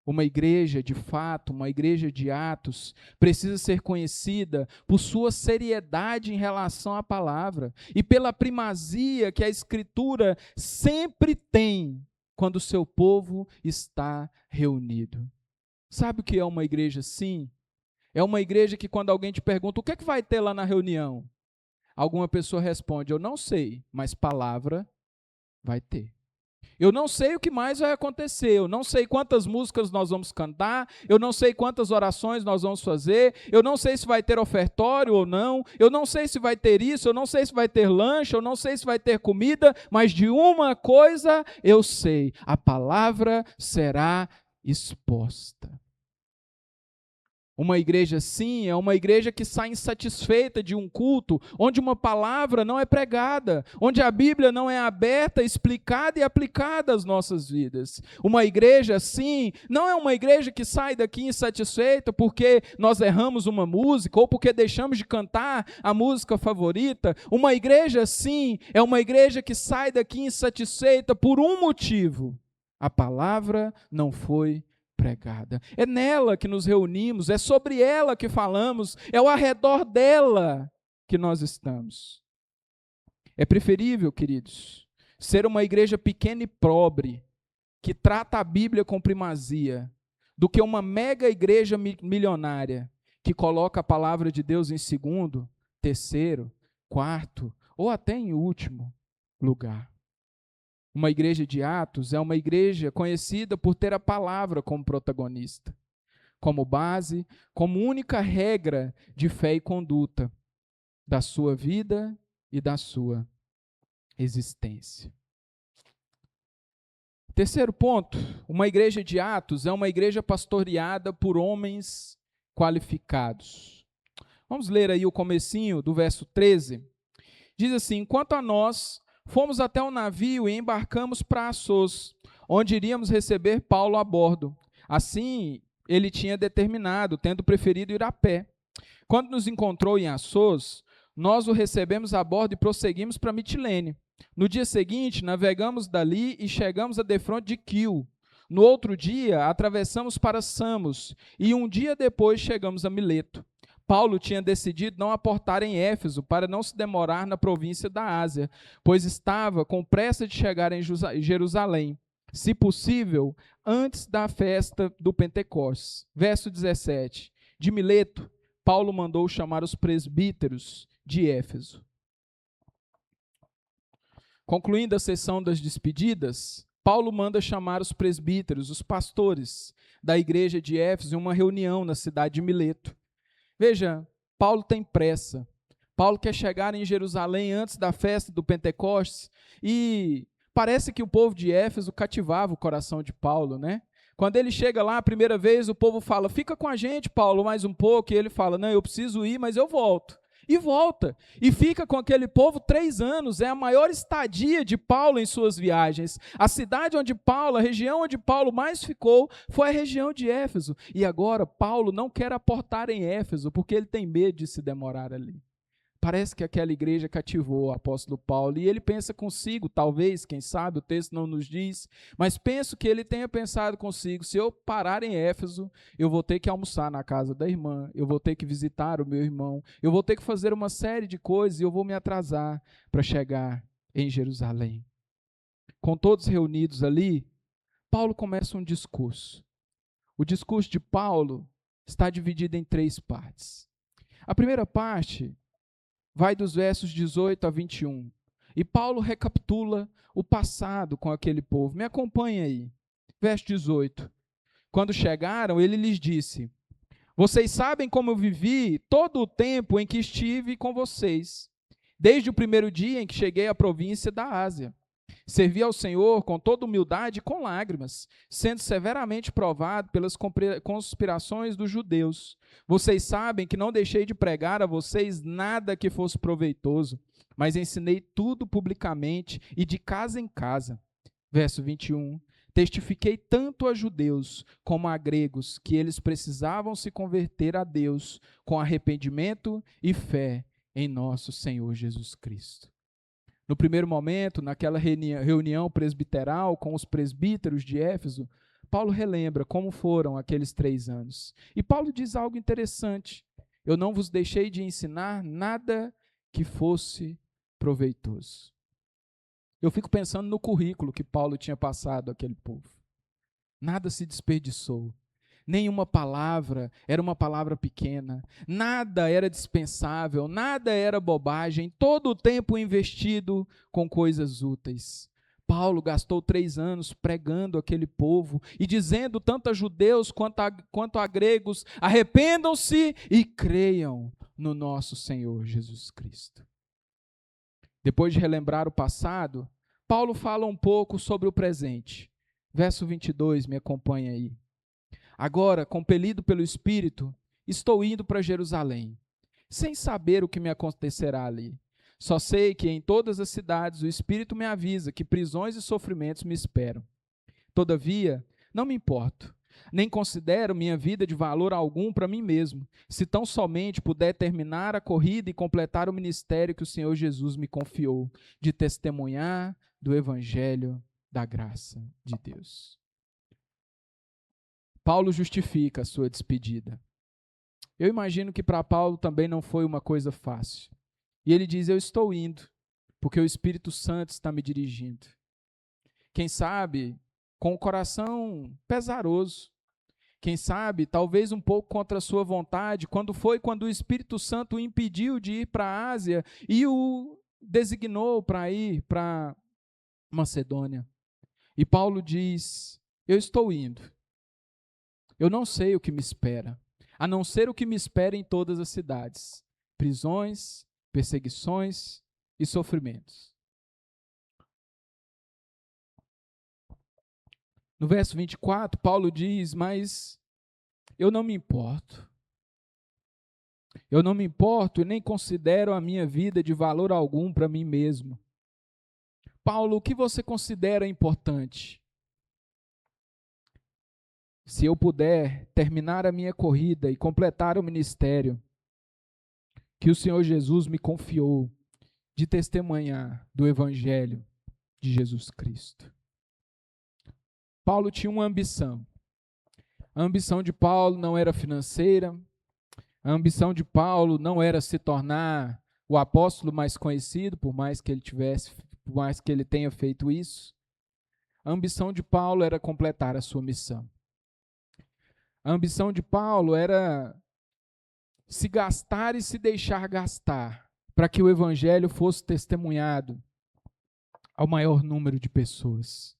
Speaker 1: Uma igreja, de fato, uma igreja de Atos, precisa ser conhecida por sua seriedade em relação à palavra e pela primazia que a Escritura sempre tem quando o seu povo está reunido. Sabe o que é uma igreja assim? É uma igreja que quando alguém te pergunta, o que é que vai ter lá na reunião? Alguma pessoa responde, eu não sei, mas palavra vai ter. Eu não sei o que mais vai acontecer, eu não sei quantas músicas nós vamos cantar, eu não sei quantas orações nós vamos fazer, eu não sei se vai ter ofertório ou não, eu não sei se vai ter isso, eu não sei se vai ter lanche, eu não sei se vai ter comida, mas de uma coisa eu sei, a palavra será exposta. Uma igreja assim é uma igreja que sai insatisfeita de um culto onde uma palavra não é pregada, onde a Bíblia não é aberta, explicada e aplicada às nossas vidas. Uma igreja assim não é uma igreja que sai daqui insatisfeita porque nós erramos uma música ou porque deixamos de cantar a música favorita. Uma igreja assim é uma igreja que sai daqui insatisfeita por um motivo: a palavra não foi pregada. É nela que nos reunimos, é sobre ela que falamos, é ao redor dela que nós estamos. É preferível, queridos, ser uma igreja pequena e pobre, que trata a Bíblia com primazia, do que uma mega igreja milionária, que coloca a palavra de Deus em segundo, terceiro, quarto, ou até em último lugar. Uma igreja de Atos é uma igreja conhecida por ter a palavra como protagonista, como base, como única regra de fé e conduta da sua vida e da sua existência. Terceiro ponto, uma igreja de Atos é uma igreja pastoreada por homens qualificados. Vamos ler aí o comecinho do verso 13. Diz assim: quanto a nós, fomos até o navio e embarcamos para Assos, onde iríamos receber Paulo a bordo. Assim, ele tinha determinado, tendo preferido ir a pé. Quando nos encontrou em Assos, nós o recebemos a bordo e prosseguimos para Mitilene. No dia seguinte, navegamos dali e chegamos a defronte de Quio. No outro dia, atravessamos para Samos e um dia depois chegamos a Mileto. Paulo tinha decidido não aportar em Éfeso para não se demorar na província da Ásia, pois estava com pressa de chegar em Jerusalém, se possível, antes da festa do Pentecostes. Verso 17. De Mileto, Paulo mandou chamar os presbíteros de Éfeso. Concluindo a sessão das despedidas, Paulo manda chamar os presbíteros, os pastores da igreja de Éfeso, em uma reunião na cidade de Mileto. Veja, Paulo tem pressa. Paulo quer chegar em Jerusalém antes da festa do Pentecostes e parece que o povo de Éfeso cativava o coração de Paulo, né? Quando ele chega lá a primeira vez, o povo fala: fica com a gente, Paulo, mais um pouco. E ele fala: não, eu preciso ir, mas eu volto. E volta, e fica com aquele povo 3 anos, é a maior estadia de Paulo em suas viagens. A cidade onde Paulo, a região onde Paulo mais ficou, foi a região de Éfeso. E agora Paulo não quer aportar em Éfeso, porque ele tem medo de se demorar ali. Parece que aquela igreja cativou o apóstolo Paulo, e ele pensa consigo, talvez, quem sabe, o texto não nos diz, mas penso que ele tenha pensado consigo: se eu parar em Éfeso, eu vou ter que almoçar na casa da irmã, eu vou ter que visitar o meu irmão, eu vou ter que fazer uma série de coisas, e eu vou me atrasar para chegar em Jerusalém. Com todos reunidos ali, Paulo começa um discurso. O discurso de Paulo está dividido em 3 partes. A primeira parte vai dos versos 18 a 21. E Paulo recapitula o passado com aquele povo. Me acompanhe aí. Verso 18. Quando chegaram, ele lhes disse: vocês sabem como eu vivi todo o tempo em que estive com vocês, desde o primeiro dia em que cheguei à província da Ásia. Servi ao Senhor com toda humildade e com lágrimas, sendo severamente provado pelas conspirações dos judeus. Vocês sabem que não deixei de pregar a vocês nada que fosse proveitoso, mas ensinei tudo publicamente e de casa em casa. Verso 21. Testifiquei tanto a judeus como a gregos que eles precisavam se converter a Deus com arrependimento e fé em nosso Senhor Jesus Cristo. No primeiro momento, naquela reunião presbiteral com os presbíteros de Éfeso, Paulo relembra como foram aqueles 3 anos. E Paulo diz algo interessante: eu não vos deixei de ensinar nada que fosse proveitoso. Eu fico pensando no currículo que Paulo tinha passado àquele povo. Nada se desperdiçou. Nenhuma palavra era uma palavra pequena, nada era dispensável, nada era bobagem, todo o tempo investido com coisas úteis. Paulo gastou 3 anos pregando aquele povo e dizendo tanto a judeus quanto a gregos: arrependam-se e creiam no nosso Senhor Jesus Cristo. Depois de relembrar o passado, Paulo fala um pouco sobre o presente. Verso 22, me acompanha aí. Agora, compelido pelo Espírito, estou indo para Jerusalém, sem saber o que me acontecerá ali. Só sei que em todas as cidades o Espírito me avisa que prisões e sofrimentos me esperam. Todavia, não me importo, nem considero minha vida de valor algum para mim mesmo, se tão somente puder terminar a corrida e completar o ministério que o Senhor Jesus me confiou, de testemunhar do Evangelho da graça de Deus. Paulo justifica a sua despedida. Eu imagino que para Paulo também não foi uma coisa fácil. E ele diz: eu estou indo, porque o Espírito Santo está me dirigindo. Quem sabe, com o coração pesaroso. Quem sabe, talvez um pouco contra a sua vontade, quando o Espírito Santo o impediu de ir para a Ásia e o designou para ir para Macedônia. E Paulo diz: eu estou indo. Eu não sei o que me espera, a não ser o que me espera em todas as cidades: prisões, perseguições e sofrimentos. No verso 24, Paulo diz: mas eu não me importo. Eu não me importo e nem considero a minha vida de valor algum para mim mesmo. Paulo, o que você considera importante? Se eu puder terminar a minha corrida e completar o ministério que o Senhor Jesus me confiou de testemunhar do Evangelho de Jesus Cristo. Paulo tinha uma ambição. A ambição de Paulo não era financeira, a ambição de Paulo não era se tornar o apóstolo mais conhecido, por mais que ele tenha feito isso. A ambição de Paulo era completar a sua missão. A ambição de Paulo era se gastar e se deixar gastar, para que o evangelho fosse testemunhado ao maior número de pessoas.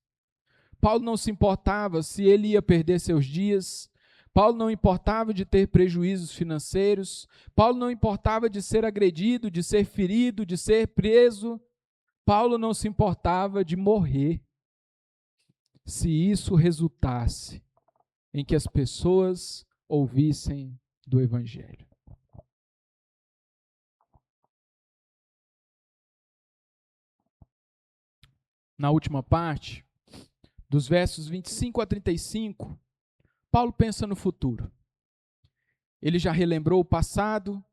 Speaker 1: Paulo não se importava se ele ia perder seus dias, Paulo não importava de ter prejuízos financeiros, Paulo não importava de ser agredido, de ser ferido, de ser preso, Paulo não se importava de morrer, se isso resultasse em que as pessoas ouvissem do evangelho. Na última parte, dos versos 25 a 35, Paulo pensa no futuro. Ele já relembrou o passado,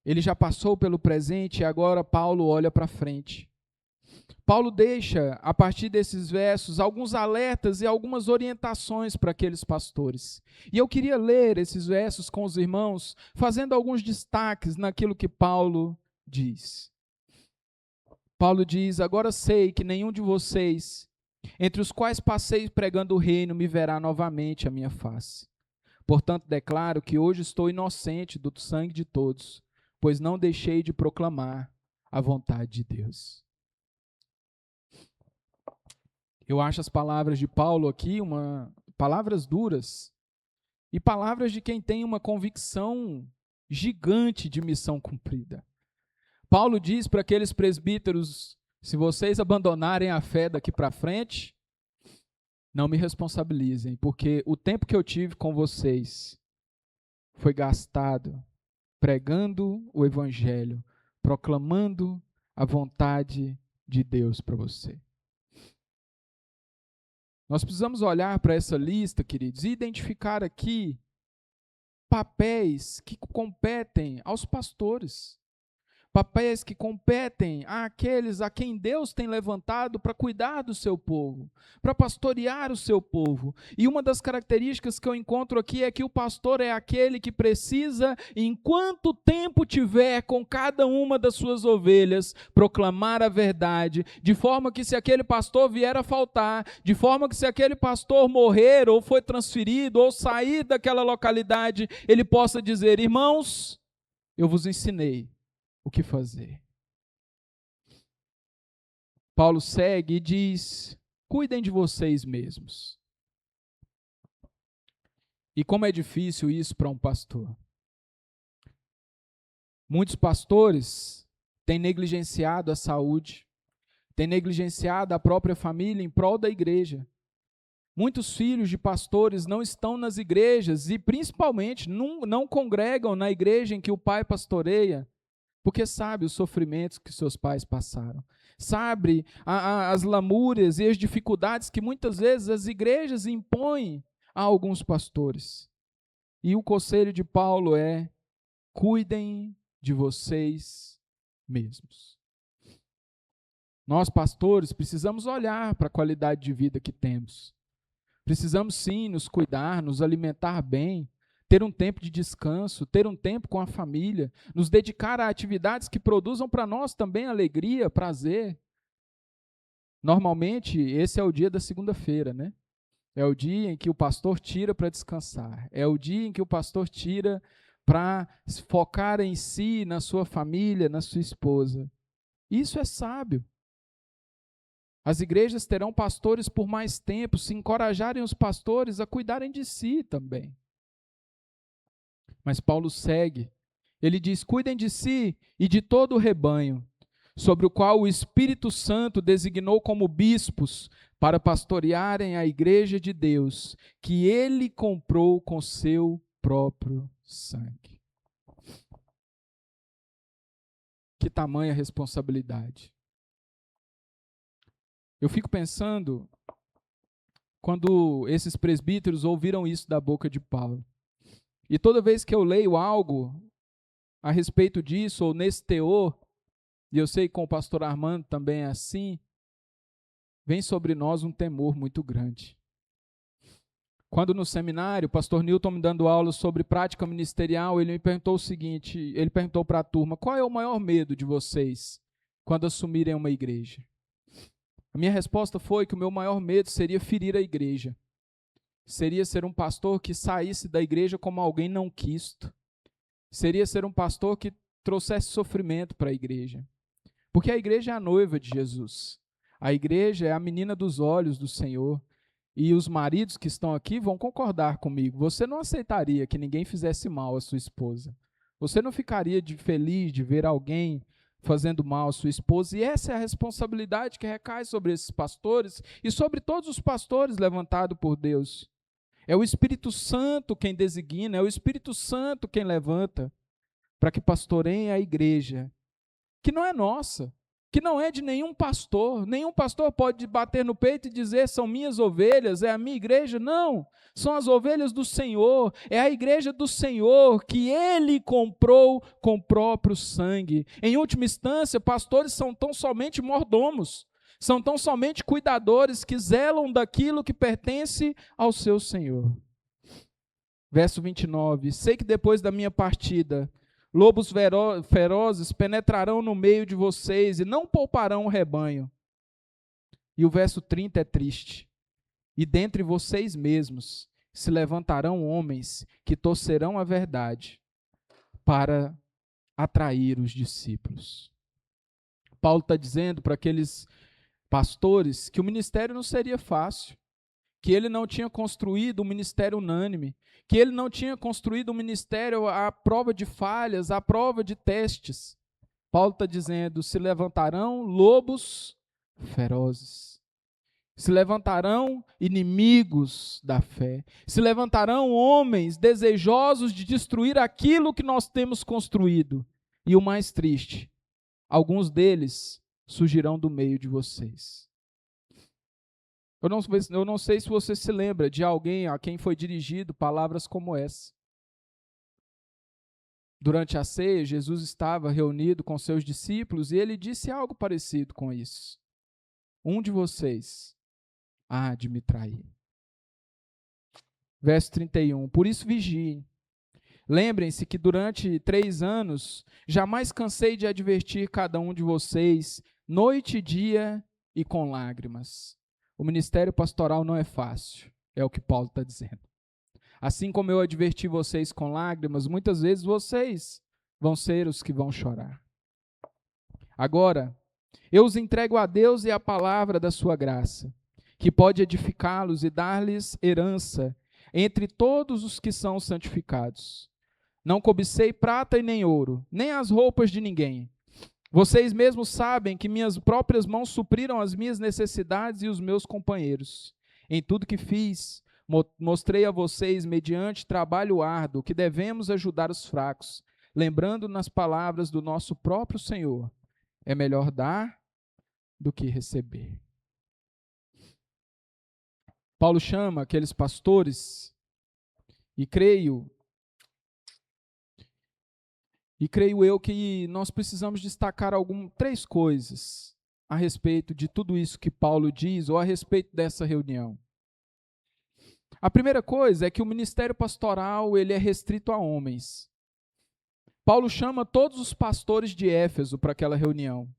Speaker 1: ele já passou pelo presente e agora Paulo olha para frente. Paulo deixa, a partir desses versos, alguns alertas e algumas orientações para aqueles pastores. E eu queria ler esses versos com os irmãos, fazendo alguns destaques naquilo que Paulo diz. Paulo diz: agora sei que nenhum de vocês, entre os quais passei pregando o reino, me verá novamente a minha face. Portanto, declaro que hoje estou inocente do sangue de todos, pois não deixei de proclamar a vontade de Deus. Eu acho as palavras de Paulo aqui palavras duras e palavras de quem tem uma convicção gigante de missão cumprida. Paulo diz para aqueles presbíteros: se vocês abandonarem a fé daqui para frente, não me responsabilizem, porque o tempo que eu tive com vocês foi gastado pregando o evangelho, proclamando a vontade de Deus para você. Nós precisamos olhar para essa lista, queridos, e identificar aqui papéis que competem aos pastores. Papéis que competem àqueles a quem Deus tem levantado para cuidar do seu povo, para pastorear o seu povo. E uma das características que eu encontro aqui é que o pastor é aquele que precisa, enquanto tempo tiver com cada uma das suas ovelhas, proclamar a verdade, de forma que se aquele pastor vier a faltar, de forma que se aquele pastor morrer ou foi transferido ou sair daquela localidade, ele possa dizer: irmãos, eu vos ensinei o que fazer. Paulo segue e diz: cuidem de vocês mesmos. E como é difícil isso para um pastor. Muitos pastores têm negligenciado a saúde, têm negligenciado a própria família em prol da igreja. Muitos filhos de pastores não estão nas igrejas e principalmente não congregam na igreja em que o pai pastoreia, porque sabe os sofrimentos que seus pais passaram, sabe as lamúrias e as dificuldades que muitas vezes as igrejas impõem a alguns pastores. E o conselho de Paulo é: cuidem de vocês mesmos. Nós, pastores, precisamos olhar para a qualidade de vida que temos. Precisamos sim nos cuidar, nos alimentar bem, ter um tempo de descanso, ter um tempo com a família, nos dedicar a atividades que produzam para nós também alegria, prazer. Normalmente, esse é o dia da segunda-feira, né? É o dia em que o pastor tira para descansar. É o dia em que o pastor tira para focar em si, na sua família, na sua esposa. Isso é sábio. As igrejas terão pastores por mais tempo, se encorajarem os pastores a cuidarem de si também. Mas Paulo segue, ele diz: cuidem de si e de todo o rebanho, sobre o qual o Espírito Santo designou como bispos para pastorearem a igreja de Deus, que ele comprou com seu próprio sangue. Que tamanha responsabilidade. Eu fico pensando, quando esses presbíteros ouviram isso da boca de Paulo, e toda vez que eu leio algo a respeito disso, ou nesse teor, e eu sei que com o pastor Armando também é assim, vem sobre nós um temor muito grande. Quando no seminário, o pastor Newton me dando aula sobre prática ministerial, ele me perguntou o seguinte, ele perguntou para a turma, qual é o maior medo de vocês quando assumirem uma igreja? A minha resposta foi que o meu maior medo seria ferir a igreja. Seria ser um pastor que saísse da igreja como alguém não quisto. Seria ser um pastor que trouxesse sofrimento para a igreja. Porque a igreja é a noiva de Jesus. A igreja é a menina dos olhos do Senhor. E os maridos que estão aqui vão concordar comigo. Você não aceitaria que ninguém fizesse mal à sua esposa. Você não ficaria feliz de ver alguém fazendo mal à sua esposa. E essa é a responsabilidade que recai sobre esses pastores e sobre todos os pastores levantados por Deus. É o Espírito Santo quem designa, é o Espírito Santo quem levanta para que pastoreiem a igreja, que não é nossa, que não é de nenhum pastor. Nenhum pastor pode bater no peito e dizer, são minhas ovelhas, é a minha igreja. Não, são as ovelhas do Senhor, é a igreja do Senhor, que Ele comprou com o próprio sangue. Em última instância, pastores são tão somente mordomos, são tão somente cuidadores que zelam daquilo que pertence ao seu Senhor. Verso 29, sei que depois da minha partida, lobos ferozes penetrarão no meio de vocês e não pouparão o rebanho. E o verso 30 é triste. E dentre vocês mesmos se levantarão homens que torcerão a verdade para atrair os discípulos. Paulo está dizendo para aqueles pastores que o ministério não seria fácil, que ele não tinha construído um ministério unânime, que ele não tinha construído um ministério à prova de falhas, à prova de testes. Paulo está dizendo, se levantarão lobos ferozes, se levantarão inimigos da fé, se levantarão homens desejosos de destruir aquilo que nós temos construído. E o mais triste, alguns deles surgirão do meio de vocês. Eu não sei se você se lembra de alguém a quem foi dirigido palavras como essa. Durante a ceia, Jesus estava reunido com seus discípulos e ele disse algo parecido com isso. Um de vocês há de me trair. Verso 31, por isso vigiem. Lembrem-se que durante 3 anos, jamais cansei de advertir cada um de vocês, noite e dia e com lágrimas. O ministério pastoral não é fácil, é o que Paulo está dizendo. Assim como eu adverti vocês com lágrimas, muitas vezes vocês vão ser os que vão chorar. Agora, eu os entrego a Deus e à palavra da sua graça, que pode edificá-los e dar-lhes herança entre todos os que são santificados. Não cobicei prata e nem ouro, nem as roupas de ninguém. Vocês mesmos sabem que minhas próprias mãos supriram as minhas necessidades e os meus companheiros. Em tudo que fiz, mostrei a vocês, mediante trabalho árduo, que devemos ajudar os fracos, lembrando nas palavras do nosso próprio Senhor, é melhor dar do que receber. Paulo chama aqueles pastores, e creio eu que nós precisamos destacar 3 coisas a respeito de tudo isso que Paulo diz, ou a respeito dessa reunião. A primeira coisa é que o ministério pastoral ele é restrito a homens. Paulo chama todos os pastores de Éfeso para aquela reunião.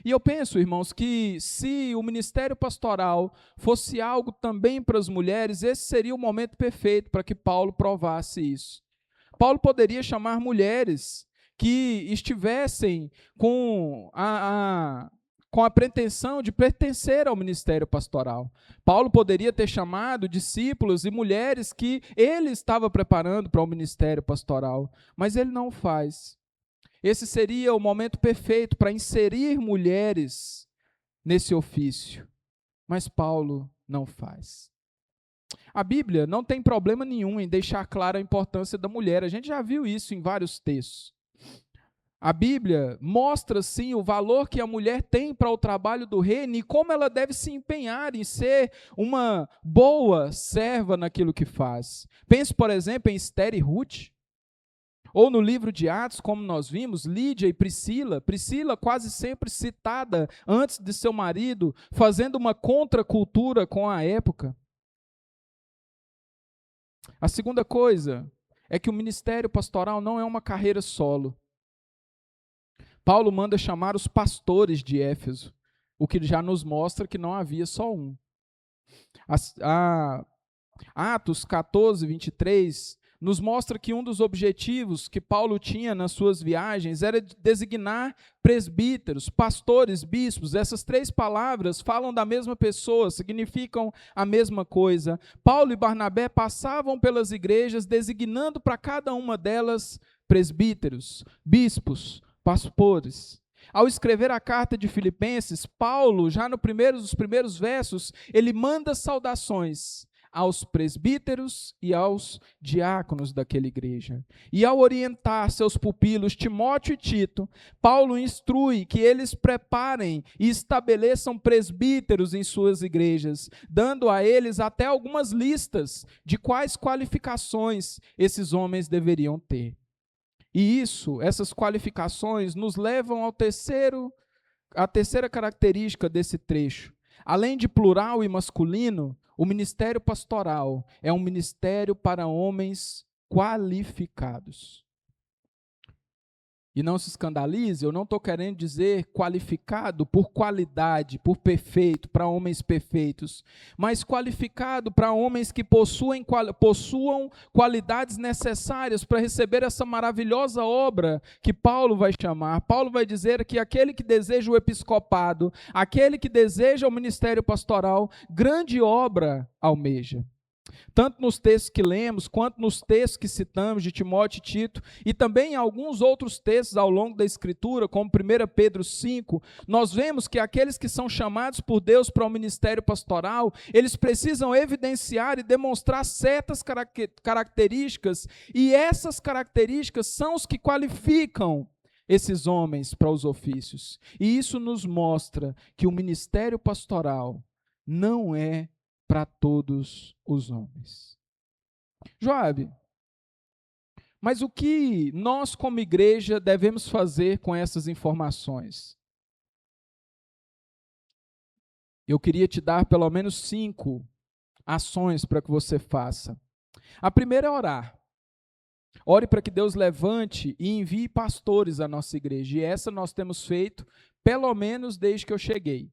Speaker 1: E eu penso, irmãos, que se o ministério pastoral fosse algo também para as mulheres, esse seria o momento perfeito para que Paulo provasse isso. Paulo poderia chamar mulheres que estivessem com a pretensão de pertencer ao ministério pastoral. Paulo poderia ter chamado discípulos e mulheres que ele estava preparando para o ministério pastoral, mas ele não o faz. Esse seria o momento perfeito para inserir mulheres nesse ofício. Mas Paulo não faz. A Bíblia não tem problema nenhum em deixar clara a importância da mulher. A gente já viu isso em vários textos. A Bíblia mostra, sim, o valor que a mulher tem para o trabalho do reino e como ela deve se empenhar em ser uma boa serva naquilo que faz. Pense, por exemplo, em Esther e Ruth. Ou no livro de Atos, como nós vimos, Lídia e Priscila. Priscila quase sempre citada antes de seu marido, fazendo uma contracultura com a época. A segunda coisa é que o ministério pastoral não é uma carreira solo. Paulo manda chamar os pastores de Éfeso, o que já nos mostra que não havia só um. Atos 14, 23, nos mostra que um dos objetivos que Paulo tinha nas suas viagens era designar presbíteros, pastores, bispos. Essas três palavras falam da mesma pessoa, significam a mesma coisa. Paulo e Barnabé passavam pelas igrejas designando para cada uma delas presbíteros, bispos, pastores. Ao escrever a carta de Filipenses, Paulo, já nos primeiros versos, ele manda saudações aos presbíteros e aos diáconos daquela igreja. E ao orientar seus pupilos, Timóteo e Tito, Paulo instrui que eles preparem e estabeleçam presbíteros em suas igrejas, dando a eles até algumas listas de quais qualificações esses homens deveriam ter. E essas qualificações nos levam à terceira característica desse trecho. Além de plural e masculino, o ministério pastoral é um ministério para homens qualificados. E não se escandalize, eu não estou querendo dizer qualificado por qualidade, por perfeito, para homens perfeitos, mas qualificado para homens que possuam qualidades necessárias para receber essa maravilhosa obra que Paulo vai chamar. Paulo vai dizer que aquele que deseja o episcopado, aquele que deseja o ministério pastoral, grande obra almeja. Tanto nos textos que lemos, quanto nos textos que citamos de Timóteo e Tito, e também em alguns outros textos ao longo da Escritura, como 1 Pedro 5, nós vemos que aqueles que são chamados por Deus para o ministério pastoral, eles precisam evidenciar e demonstrar certas características, e essas características são os que qualificam esses homens para os ofícios. E isso nos mostra que o ministério pastoral não é para todos os homens. Joabe, mas o que nós como igreja devemos fazer com essas informações? Eu queria te dar pelo menos 5 ações para que você faça. A primeira é orar. Ore para que Deus levante e envie pastores à nossa igreja. E essa nós temos feito pelo menos desde que eu cheguei.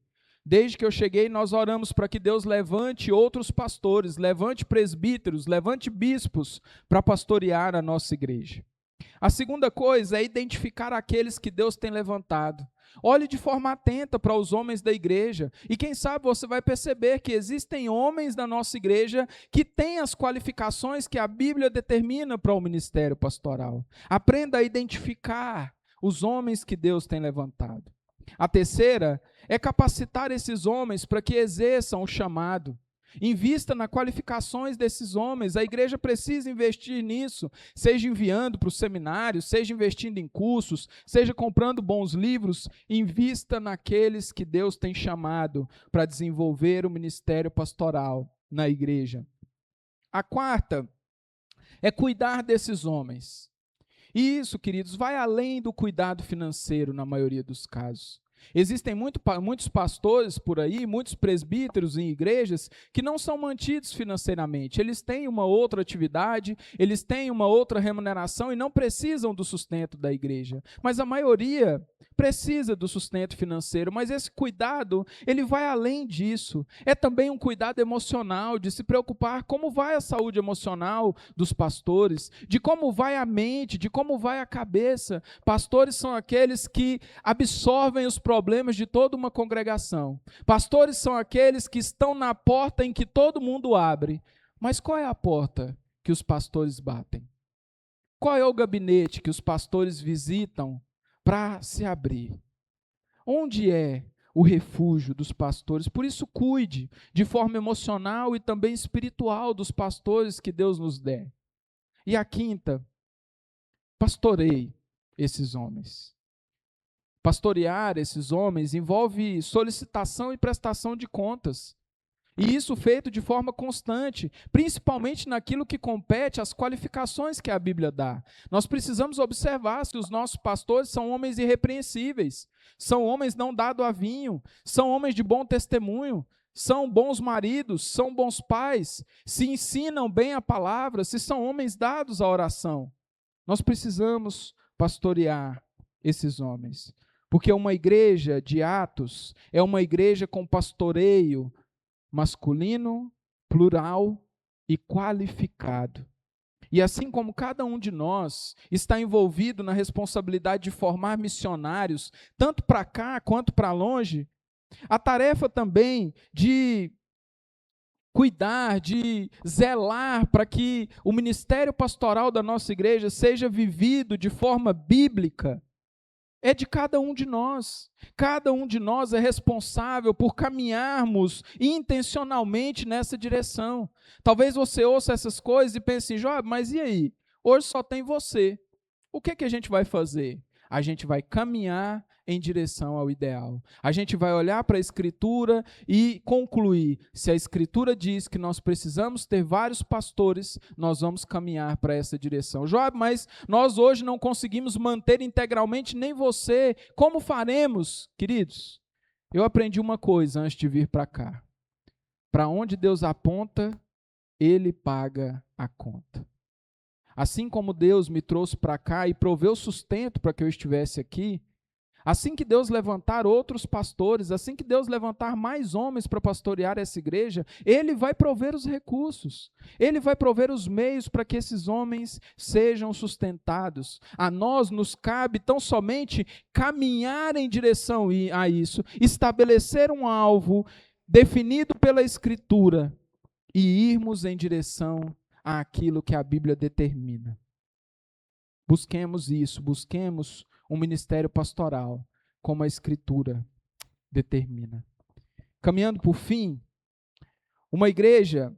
Speaker 1: Desde que eu cheguei, nós oramos para que Deus levante outros pastores, levante presbíteros, levante bispos para pastorear a nossa igreja. A segunda coisa é identificar aqueles que Deus tem levantado. Olhe de forma atenta para os homens da igreja e quem sabe você vai perceber que existem homens da nossa igreja que têm as qualificações que a Bíblia determina para o ministério pastoral. Aprenda a identificar os homens que Deus tem levantado. A terceira é capacitar esses homens para que exerçam o chamado. Invista nas qualificações desses homens. A igreja precisa investir nisso, seja enviando para os seminários, seja investindo em cursos, seja comprando bons livros. Invista naqueles que Deus tem chamado para desenvolver o ministério pastoral na igreja. A quarta é cuidar desses homens. E isso, queridos, vai além do cuidado financeiro na maioria dos casos. Existem muitos pastores por aí, muitos presbíteros em igrejas que não são mantidos financeiramente. Eles têm uma outra atividade, eles têm uma outra remuneração e não precisam do sustento da igreja. Mas a maioria precisa do sustento financeiro, mas esse cuidado, ele vai além disso. É também um cuidado emocional, de se preocupar como vai a saúde emocional dos pastores, de como vai a mente, de como vai a cabeça. Pastores são aqueles que absorvem os problemas de toda uma congregação. Pastores são aqueles que estão na porta em que todo mundo abre. Mas qual é a porta que os pastores batem? Qual é o gabinete que os pastores visitam para se abrir. Onde é o refúgio dos pastores? Por isso, cuide de forma emocional e também espiritual dos pastores que Deus nos der. E a quinta, pastoreie esses homens. Pastorear esses homens envolve solicitação e prestação de contas. E isso feito de forma constante, principalmente naquilo que compete às qualificações que a Bíblia dá. Nós precisamos observar se os nossos pastores são homens irrepreensíveis, são homens não dados a vinho, são homens de bom testemunho, são bons maridos, são bons pais, se ensinam bem a palavra, se são homens dados à oração. Nós precisamos pastorear esses homens, porque uma igreja de Atos é uma igreja com pastoreio masculino, plural e qualificado. E assim como cada um de nós está envolvido na responsabilidade de formar missionários, tanto para cá quanto para longe, a tarefa também de cuidar, de zelar para que o ministério pastoral da nossa igreja seja vivido de forma bíblica, é de cada um de nós. Cada um de nós é responsável por caminharmos intencionalmente nessa direção. Talvez você ouça essas coisas e pense assim, Joab, mas e aí? Hoje só tem você. O que a gente vai fazer? A gente vai caminhar em direção ao ideal. A gente vai olhar para a Escritura e concluir. Se a Escritura diz que nós precisamos ter vários pastores, nós vamos caminhar para essa direção. Joab, mas nós hoje não conseguimos manter integralmente nem você. Como faremos? Queridos, eu aprendi uma coisa antes de vir para cá. Para onde Deus aponta, Ele paga a conta. Assim como Deus me trouxe para cá e proveu sustento para que eu estivesse aqui, assim que Deus levantar outros pastores, assim que Deus levantar mais homens para pastorear essa igreja, Ele vai prover os recursos, Ele vai prover os meios para que esses homens sejam sustentados. A nós nos cabe tão somente caminhar em direção a isso, estabelecer um alvo definido pela Escritura e irmos em direção àquilo que a Bíblia determina. Busquemos isso, busquemos um ministério pastoral, como a Escritura determina. Caminhando por fim, uma igreja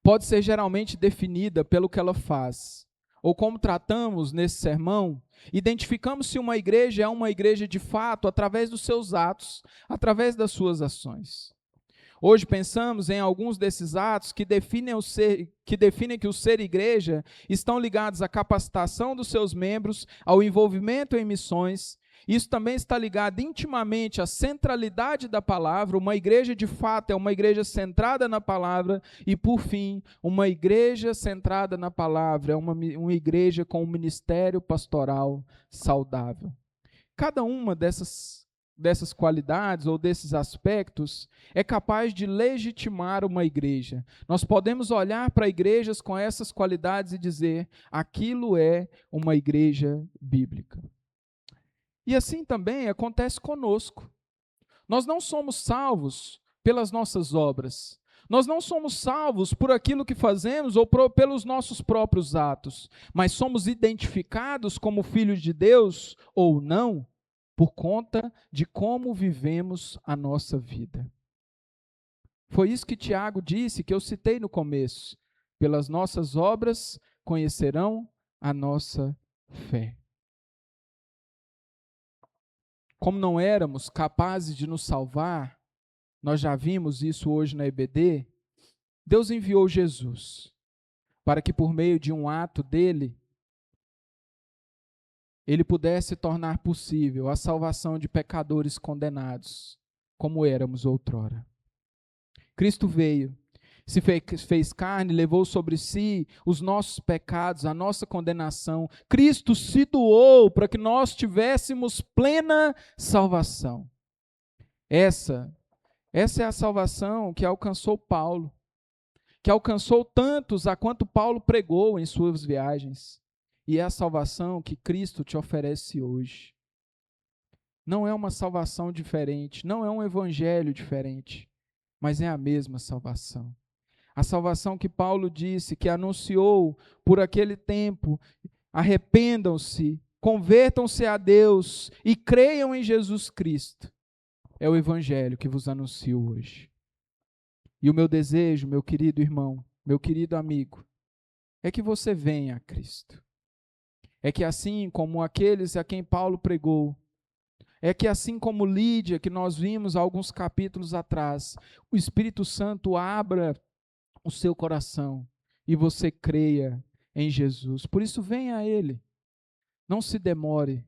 Speaker 1: pode ser geralmente definida pelo que ela faz, ou como tratamos nesse sermão, identificamos se uma igreja é uma igreja de fato através dos seus atos, através das suas ações. Hoje pensamos em alguns desses atos que definem que o ser igreja estão ligados à capacitação dos seus membros, ao envolvimento em missões. Isso também está ligado intimamente à centralidade da palavra. Uma igreja de fato é uma igreja centrada na palavra e, por fim, uma igreja centrada na palavra é uma igreja com um ministério pastoral saudável. Cada uma dessas qualidades ou desses aspectos é capaz de legitimar uma igreja. Nós podemos olhar para igrejas com essas qualidades e dizer, aquilo é uma igreja bíblica. E assim também acontece conosco. Nós não somos salvos pelas nossas obras. Nós não somos salvos por aquilo que fazemos ou pelos nossos próprios atos, mas somos identificados como filhos de Deus ou não, por conta de como vivemos a nossa vida. Foi isso que Tiago disse, que eu citei no começo. Pelas nossas obras conhecerão a nossa fé. Como não éramos capazes de nos salvar, nós já vimos isso hoje na EBD, Deus enviou Jesus, para que por meio de um ato dele, Ele pudesse tornar possível a salvação de pecadores condenados, como éramos outrora. Cristo veio, se fez carne, levou sobre si os nossos pecados, a nossa condenação. Cristo se doou para que nós tivéssemos plena salvação. Essa é a salvação que alcançou Paulo, que alcançou tantos a quanto Paulo pregou em suas viagens. E é a salvação que Cristo te oferece hoje. Não é uma salvação diferente, não é um evangelho diferente, mas é a mesma salvação. A salvação que Paulo disse, que anunciou por aquele tempo, arrependam-se convertam-se a Deus e creiam em Jesus Cristo. É o Evangelho que vos anuncio hoje. E o meu desejo, meu querido irmão, meu querido amigo, é que você venha a Cristo. É que assim como aqueles a quem Paulo pregou, é que assim como Lídia, que nós vimos alguns capítulos atrás, o Espírito Santo abra o seu coração e você creia em Jesus. Por isso, venha a Ele. Não se demore.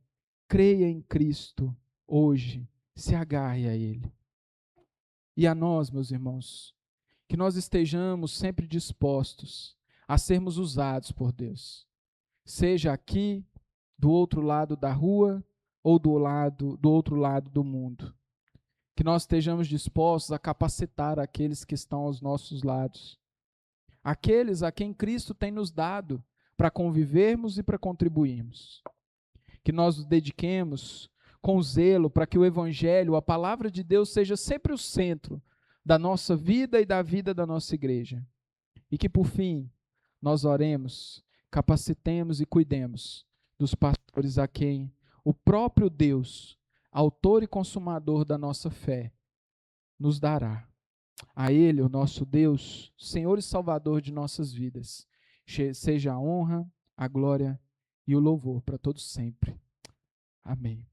Speaker 1: Creia em Cristo hoje. Se agarre a Ele. E a nós, meus irmãos, que nós estejamos sempre dispostos a sermos usados por Deus. Seja aqui, do outro lado da rua, ou do outro lado do mundo. Que nós estejamos dispostos a capacitar aqueles que estão aos nossos lados. Aqueles a quem Cristo tem nos dado para convivermos e para contribuirmos. Que nós nos dediquemos com zelo para que o Evangelho, a palavra de Deus, seja sempre o centro da nossa vida e da vida da nossa igreja. E que, por fim, nós oremos, capacitemos e cuidemos dos pastores a quem o próprio Deus, autor e consumador da nossa fé, nos dará. A Ele, o nosso Deus, Senhor e Salvador de nossas vidas, seja a honra, a glória e o louvor para todos sempre. Amém.